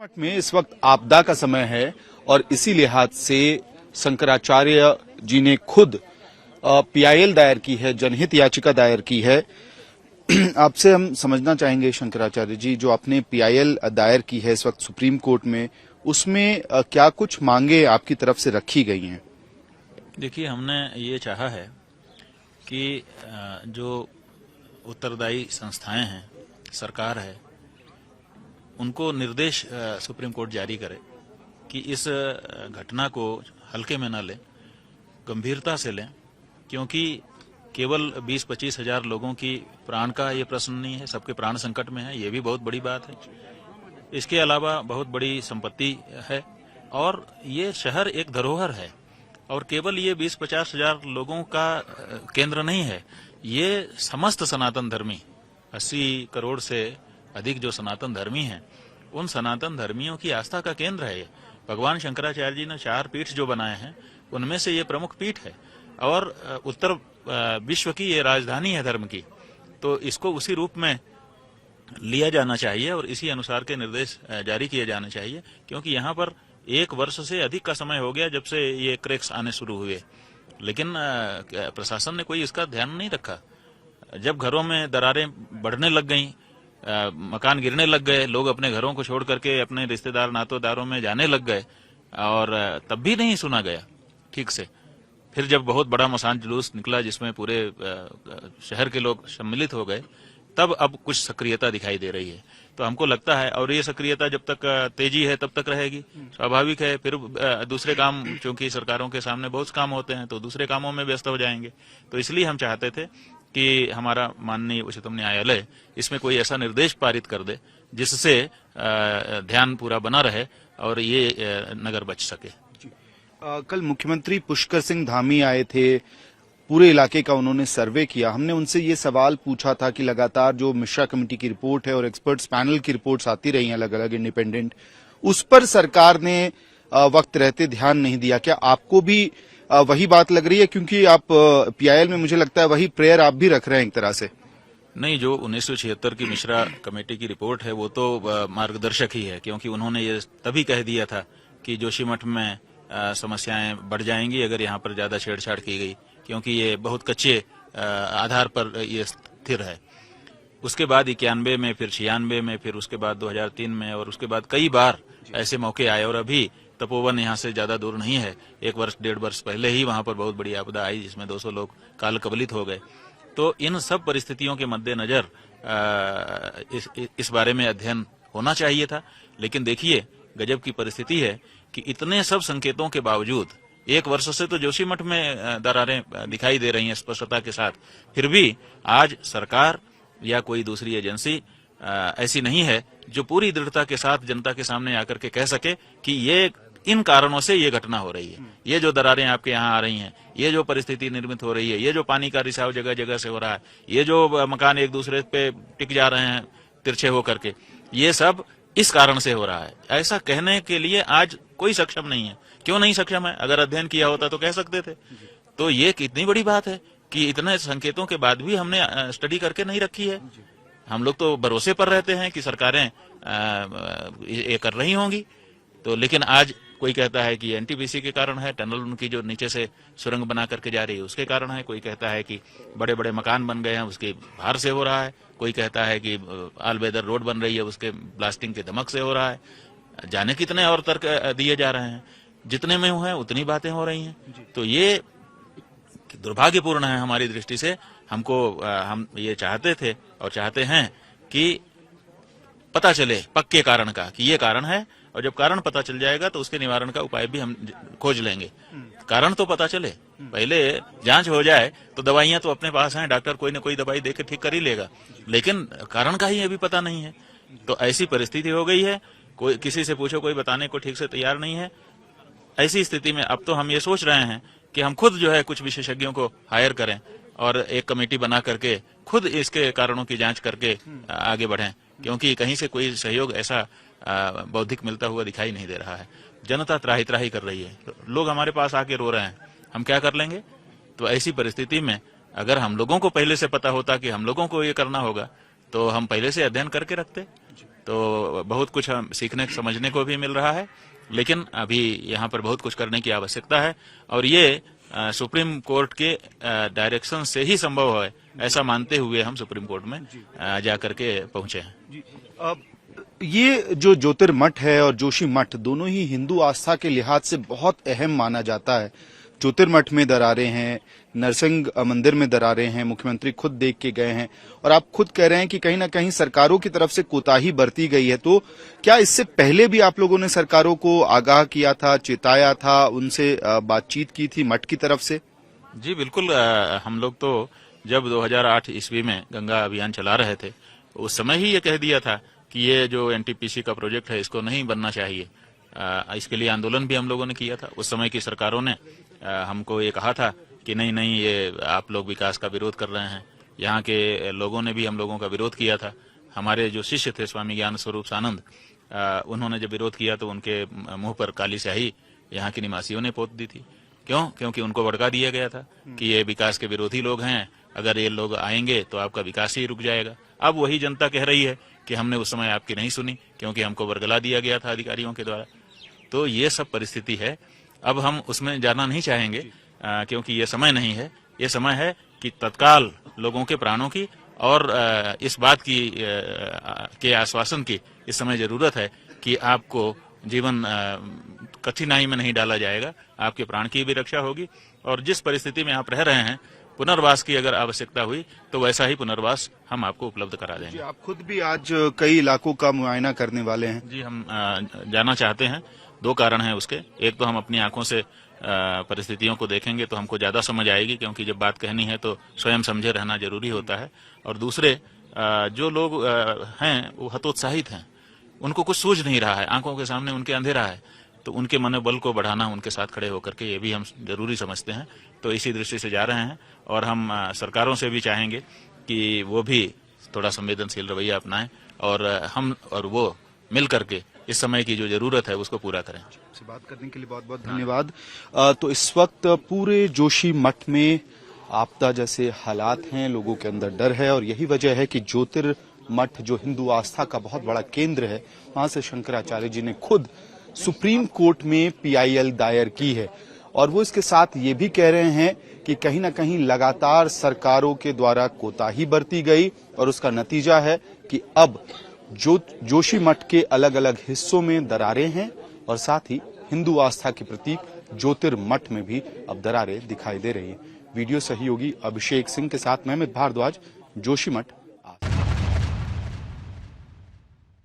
जोशीमठ में इस वक्त आपदा का समय है और इसी लिहाज से शंकराचार्य जी ने खुद पीआईएल दायर की है, जनहित याचिका दायर की है। आपसे हम समझना चाहेंगे शंकराचार्य जी, जो आपने पीआईएल दायर की है इस वक्त सुप्रीम कोर्ट में, उसमें क्या कुछ मांगे आपकी तरफ से रखी गई हैं? देखिए, हमने ये चाहा है कि जो उत्तरदायी संस्थाएं हैं, सरकार है, उनको निर्देश सुप्रीम कोर्ट जारी करे कि इस घटना को हल्के में न लें, गंभीरता से लें, क्योंकि केवल 20-25 हजार लोगों की प्राण का ये प्रश्न नहीं है, सबके प्राण संकट में है, ये भी बहुत बड़ी बात है। इसके अलावा बहुत बड़ी संपत्ति है और ये शहर एक धरोहर है और केवल ये 20-50 हजार लोगों का केंद्र नहीं है, ये समस्त सनातन धर्मी 80 करोड़ से अधिक जो सनातन धर्मी हैं, उन सनातन धर्मियों की आस्था का केंद्र है ये। भगवान शंकराचार्य जी ने 4 पीठ जो बनाए हैं, उनमें से ये प्रमुख पीठ है और उत्तर विश्व की ये राजधानी है धर्म की। तो इसको उसी रूप में लिया जाना चाहिए और इसी अनुसार के निर्देश जारी किए जाने चाहिए, क्योंकि यहाँ पर 1 वर्ष से अधिक का समय हो गया जब से ये क्रैक्स आने शुरू हुए, लेकिन प्रशासन ने कोई इसका ध्यान नहीं रखा। जब घरों में दरारें बढ़ने लग गईं, मकान गिरने लग गए, लोग अपने घरों को छोड़ करके अपने रिश्तेदार नातोदारों में जाने लग गए और तब भी नहीं सुना गया ठीक से। फिर जब बहुत बड़ा मसान जुलूस निकला जिसमें पूरे शहर के लोग सम्मिलित हो गए, तब अब कुछ सक्रियता दिखाई दे रही है। तो हमको लगता है, और ये सक्रियता जब तक तेजी है तब तक रहेगी, स्वाभाविक है। फिर दूसरे काम, क्योंकि सरकारों के सामने बहुत काम होते हैं, तो दूसरे कामों में व्यस्त हो जाएंगे। तो इसलिए हम चाहते थे कि हमारा माननीय उच्चतम न्यायालय इसमें कोई ऐसा निर्देश पारित कर दे जिससे ध्यान पूरा बना रहे और ये नगर बच सके। कल मुख्यमंत्री पुष्कर सिंह धामी आए थे, पूरे इलाके का उन्होंने सर्वे किया। हमने उनसे ये सवाल पूछा था कि लगातार जो मिश्रा कमेटी की रिपोर्ट है और एक्सपर्ट्स पैनल की रिपोर्ट्स आती रही हैं अलग अलग इंडिपेंडेंट, उस पर सरकार ने वक्त रहते ध्यान नहीं दिया। क्या आपको भी वही बात लग रही है? क्योंकि आप पीआईएल में मुझे लगता है वही प्रेयर आप भी रख रहे हैं एक तरह से। नहीं, जो 1976 की मिश्रा कमेटी की रिपोर्ट है वो तो मार्गदर्शक ही है, क्योंकि उन्होंने ये तभी कह दिया था कि जोशीमठ में समस्याएं बढ़ जाएंगी अगर यहाँ पर ज्यादा छेड़छाड़ की गई, क्योंकि ये बहुत कच्चे आधार पर ये स्थिर है। उसके बाद 91 में, फिर 96 में, फिर उसके बाद 2003 में, और उसके बाद कई बार ऐसे मौके आए। और अभी तपोवन यहाँ से ज्यादा दूर नहीं है, 1 वर्ष 1.5 वर्ष पहले ही वहां पर बहुत बड़ी आपदा आई जिसमें 200 लोग काल कबलित हो गए। तो इन सब परिस्थितियों के मद्देनजर इस बारे में अध्ययन होना चाहिए था। लेकिन देखिए, गजब की परिस्थिति है कि इतने सब संकेतों के बावजूद 1 वर्ष से तो जोशीमठ में दरारें दिखाई दे रही हैं स्पष्टता के साथ, फिर भी आज सरकार या कोई दूसरी एजेंसी ऐसी नहीं है जो पूरी दृढ़ता के साथ जनता के सामने आकर के कह सके कि ये इन कारणों से ये घटना हो रही है, ये जो दरारें आपके यहाँ आ रही हैं, ये जो परिस्थिति निर्मित हो रही है, ये जो पानी का रिसाव जगह जगह से हो रहा है, ये जो मकान एक दूसरे पे टिक जा रहे हैं तिरछे होकर के, ये सब इस कारण से हो रहा है। ऐसा कहने के लिए आज कोई सक्षम नहीं है। क्यों नहीं सक्षम है? अगर अध्ययन किया होता तो कह सकते थे। तो ये कितनी बड़ी बात है कि इतने संकेतों के बाद भी हमने स्टडी करके नहीं रखी है। हम लोग तो भरोसे पर रहते हैं कि सरकारें ये कर रही होंगी। तो लेकिन आज कोई कहता है कि एनटीपीसी के कारण है, टनल उनकी जो नीचे से सुरंग बना करके जा रही है उसके कारण है। कोई कहता है कि बड़े बड़े मकान बन गए हैं उसके भार से हो रहा है। कोई कहता है कि आल वेदर रोड बन रही है उसके ब्लास्टिंग के धमक से हो रहा है। जाने कितने और तर्क दिए जा रहे हैं, जितने में है उतनी बातें हो रही हैं। तो ये दुर्भाग्यपूर्ण है हमारी दृष्टि से। हम ये चाहते थे और चाहते हैं कि पता चले पक्के कारण का कि ये कारण है, और जब कारण पता चल जाएगा तो उसके निवारण का उपाय भी हम खोज लेंगे। कारण तो पता चले, पहले जांच हो जाए तो दवाइयां तो अपने पास हैं, डॉक्टर कोई न कोई दवाई देकर ठीक कर ही लेगा, लेकिन कारण का ही अभी पता नहीं है। तो ऐसी परिस्थिति हो गई है, कोई किसी से पूछो कोई बताने को ठीक से तैयार नहीं है। ऐसी स्थिति में अब तो हम ये सोच रहे हैं कि हम खुद जो है कुछ विशेषज्ञों को हायर करें और एक कमेटी बना करके खुद इसके कारणों की जांच करके आगे बढ़ें, क्योंकि कहीं से कोई सहयोग ऐसा बौद्धिक मिलता हुआ दिखाई नहीं दे रहा है। जनता त्राही त्राही कर रही है, लोग हमारे पास आके रो रहे हैं, हम क्या कर लेंगे? तो ऐसी परिस्थिति में अगर हम लोगों को पहले से पता होता कि हम लोगों को ये करना होगा तो हम पहले से अध्ययन करके रखते। तो बहुत कुछ हम सीखने समझने को भी मिल रहा है, लेकिन अभी यहाँ पर बहुत कुछ करने की आवश्यकता है और ये सुप्रीम कोर्ट के डायरेक्शन से ही संभव है, ऐसा मानते हुए हम सुप्रीम कोर्ट में जाकर के पहुंचे हैं। जी। ये जो ज्योतिर्मठ है और जोशी मठ दोनों ही हिंदू आस्था के लिहाज से बहुत अहम माना जाता है। ज्योतिर्मठ में दरारें हैं, नरसिंह मंदिर में दरारें हैं, मुख्यमंत्री खुद देख के गए हैं और आप खुद कह रहे हैं कि कहीं ना कहीं सरकारों की तरफ से कोताही बरती गई है। तो क्या इससे पहले भी आप लोगों ने सरकारों को आगाह किया था, चेताया था, उनसे बातचीत की थी मठ की तरफ से? जी बिल्कुल, हम लोग तो जब 2008 ईस्वी में गंगा अभियान चला रहे थे उस समय ही ये कह दिया था कि ये जो एनटीपीसी का प्रोजेक्ट है इसको नहीं बनना चाहिए। इसके लिए आंदोलन भी हम लोगों ने किया था। उस समय की सरकारों ने हमको ये कहा था कि नहीं नहीं, ये आप लोग विकास का विरोध कर रहे हैं। यहाँ के लोगों ने भी हम लोगों का विरोध किया था। हमारे जो शिष्य थे स्वामी ज्ञान स्वरूप सानंद, उन्होंने जब विरोध किया तो उनके मुंह पर काली स्याही यहाँ के निवासियों ने पोत दी थी। क्यों? क्योंकि उनको भड़का दिया गया था कि ये विकास के विरोधी लोग हैं, अगर ये लोग आएंगे तो आपका विकास ही रुक जाएगा। अब वही जनता कह रही है कि हमने उस समय आपकी नहीं सुनी क्योंकि हमको वर्गला दिया गया था अधिकारियों के द्वारा। तो ये सब परिस्थिति है। अब हम उसमें जाना नहीं चाहेंगे क्योंकि ये समय नहीं है। ये समय है कि तत्काल लोगों के प्राणों की और इस बात की के आश्वासन की इस समय जरूरत है कि आपको जीवन कठिनाई में नहीं डाला जाएगा, आपके प्राण की भी रक्षा होगी और जिस परिस्थिति में आप रह रहे हैं पुनर्वास की अगर आवश्यकता हुई तो वैसा ही पुनर्वास हम आपको उपलब्ध करा देंगे। जी, आप खुद भी आज कई इलाकों का मुआयना करने वाले हैं। जी, हम जाना चाहते हैं। दो कारण हैं उसके। एक तो हम अपनी आंखों से परिस्थितियों को देखेंगे तो हमको ज्यादा समझ आएगी, क्योंकि जब बात कहनी है तो स्वयं समझे रहना जरूरी होता है। और दूसरे, जो लोग हैं वो हतोत्साहित हैं, उनको कुछ सूझ नहीं रहा है, आंखों के सामने उनके अंधेरा है, तो उनके मनोबल को बढ़ाना, उनके साथ खड़े होकर के, ये भी हम जरूरी समझते हैं। तो इसी दृष्टि से जा रहे हैं और हम सरकारों से भी चाहेंगे कि वो भी थोड़ा संवेदनशील रवैया अपनाएं और हम और वो मिल करके इस समय की जो जरूरत है उसको पूरा करें। से बात करने के लिए बहुत बहुत धन्यवाद। तो इस वक्त पूरे जोशी मठ में आपदा जैसे हालात हैं, लोगों के अंदर डर है और यही वजह है कि ज्योतिर्मठ जो हिंदू आस्था का बहुत बड़ा केंद्र है, वहां से शंकराचार्य जी ने खुद सुप्रीम कोर्ट में PIL दायर की है और वो इसके साथ ये भी कह रहे हैं कि कहीं ना कहीं लगातार सरकारों के द्वारा कोताही बरती गई और उसका नतीजा है कि अब जोशी मठ के अलग अलग हिस्सों में दरारें हैं और साथ ही हिंदू आस्था के प्रतीक ज्योतिर्मठ में भी अब दरारें दिखाई दे रही हैं। वीडियो सहयोगी अभिषेक सिंह के साथ महमद भारद्वाज, जोशी मठ।